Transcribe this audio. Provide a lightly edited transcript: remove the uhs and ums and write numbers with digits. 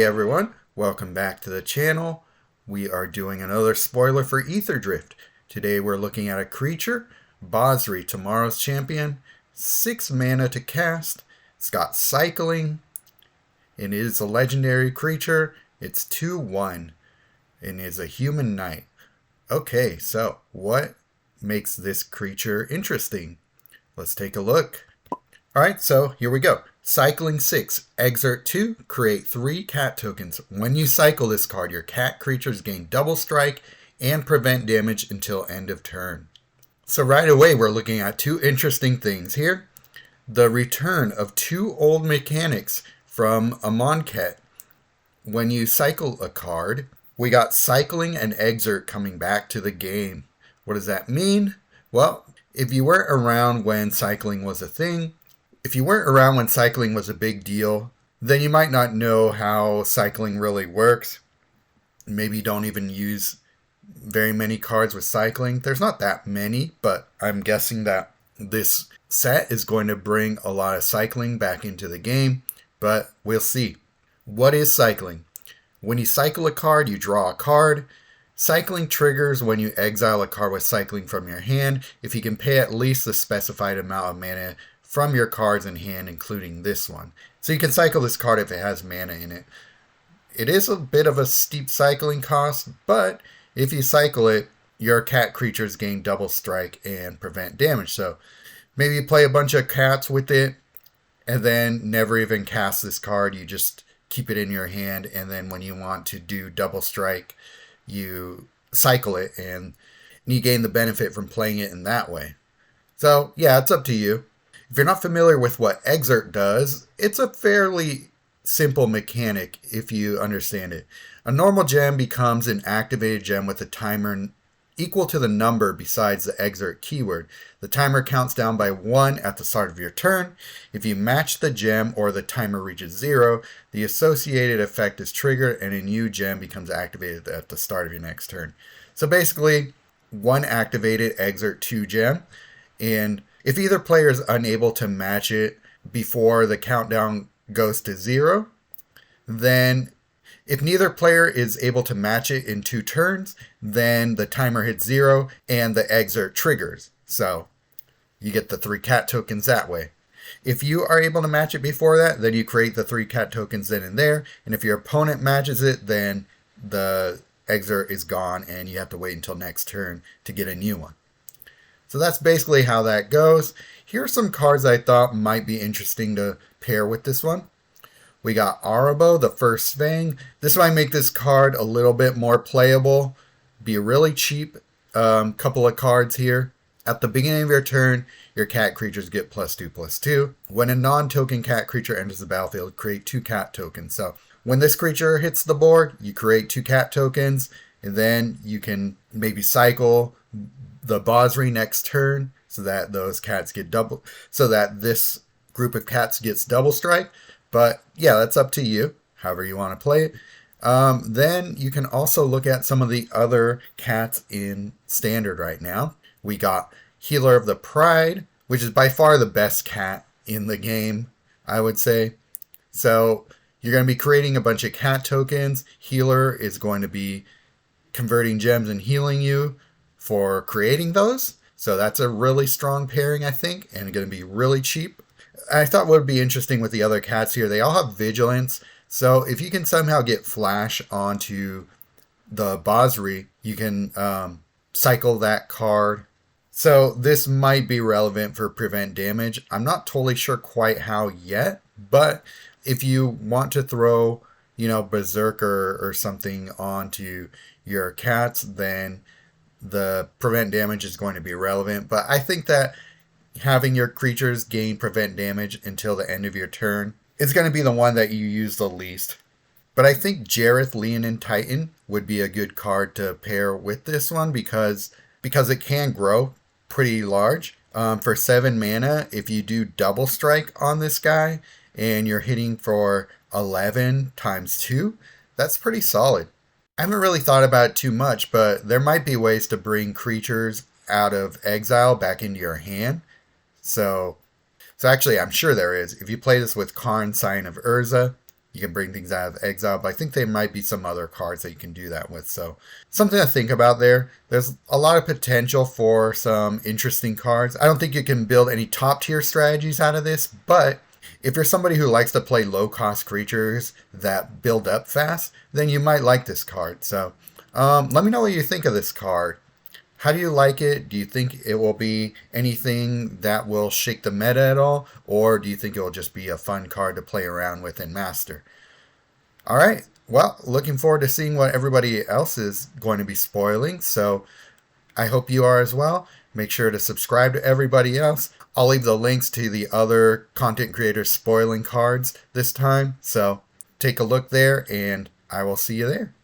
Hey everyone, welcome back to the channel. We are doing another spoiler for Ether Drift. Today we're looking at a creature, Basri, tomorrow's champion, 6 mana to cast. It's got cycling, and it is a legendary creature. It's 2/1, and is a human knight. Okay, so what makes this creature interesting? Let's take a look. Alright, so here we go. Cycling 6, Exert 2, create 3 cat tokens. When you cycle this card, your cat creatures gain double strike and prevent damage until end of turn. So right away we're looking at 2 interesting things here. The return of 2 old mechanics from a Monket. When you cycle a card, we got cycling and exert coming back to the game. What does that mean? Well, if you weren't around when cycling was a thing, if you weren't around when cycling was a big deal, then you might not know how cycling really works. Maybe you don't even use very many cards with cycling. There's not that many, but I'm guessing that this set is going to bring a lot of cycling back into the game, but we'll see. What is cycling? When you cycle a card, you draw a card. Cycling triggers when you exile a card with cycling from your hand if you can pay at least the specified amount of mana from your cards in hand, including this one. So you can cycle this card if it has mana in it. It is a bit of a steep cycling cost, but if you cycle it, your cat creatures gain double strike and prevent damage. So maybe you play a bunch of cats with it and then never even cast this card. You just keep it in your hand, and then when you want to do double strike, you cycle it and you gain the benefit from playing it in that way. So yeah, it's up to you. If you're not familiar with what Exert does, it's a fairly simple mechanic if you understand it. A normal gem becomes an activated gem with a timer equal to the number besides the Exert keyword. The timer counts down by 1 at the start of your turn. If you match the gem or the timer reaches 0, the associated effect is triggered and a new gem becomes activated at the start of your next turn. So basically, 1 activated Exert 2 gem, and if either player is unable to match it before the countdown goes to 0, then if neither player is able to match it in 2 turns, then the timer hits 0 and the exert triggers. So you get the 3 cat tokens that way. If you are able to match it before that, then you create the 3 cat tokens then and there. And if your opponent matches it, then the exert is gone and you have to wait until next turn to get a new one. So that's basically how that goes. Here are some cards I thought might be interesting to pair with this one. We got Arabo, the First Fang. This might make this card a little bit more playable. Be a really cheap couple of cards here. At the beginning of your turn, your cat creatures get +2/+2. When a non-token cat creature enters the battlefield, create 2 cat tokens. So when this creature hits the board, you create 2 cat tokens, and then you can maybe cycle the Basri next turn so that those cats get double, so that this group of cats gets double strike. But yeah, that's up to you, however you want to play it. Then you can also look at some of the other cats in Standard right now. We got Healer of the Pride, which is by far the best cat in the game, I would say. So you're going to be creating a bunch of cat tokens. Healer is going to be converting gems and healing you for creating those. So that's a really strong pairing, I think, and going to be really cheap. I thought what would be interesting with the other cats here, they all have vigilance. So if you can somehow get flash onto the Basri, you can cycle that card. So this might be relevant for prevent damage. I'm not totally sure quite how yet, but if you want to throw, Berserker or something onto your cats, then the prevent damage is going to be relevant. But I think that having your creatures gain prevent damage until the end of your turn is going to be the one that you use the least. But I think Jareth, Leonin Titan would be a good card to pair with this one because it can grow pretty large. For 7 mana, if you do double strike on this guy and you're hitting for 11 times 2, that's pretty solid. I haven't really thought about it too much, but there might be ways to bring creatures out of exile back into your hand. So actually, I'm sure there is. If you play this with Karn, Sign of Urza, You can bring things out of exile, but I think there might be some other cards that you can do that with. So something to think about there. There's a lot of potential for some interesting cards. I don't think you can build any top tier strategies out of this, but if you're somebody who likes to play low cost creatures that build up fast, then you might like this card. So let me know what you think of this card. How do you like it? Do you think it will be anything that will shake the meta at all? Or do you think it will just be a fun card to play around with and master? All right. Well, looking forward to seeing what everybody else is going to be spoiling. So I hope you are as well. Make sure to subscribe to everybody else. I'll leave the links to the other content creators spoiling cards this time. So take a look there and I will see you there.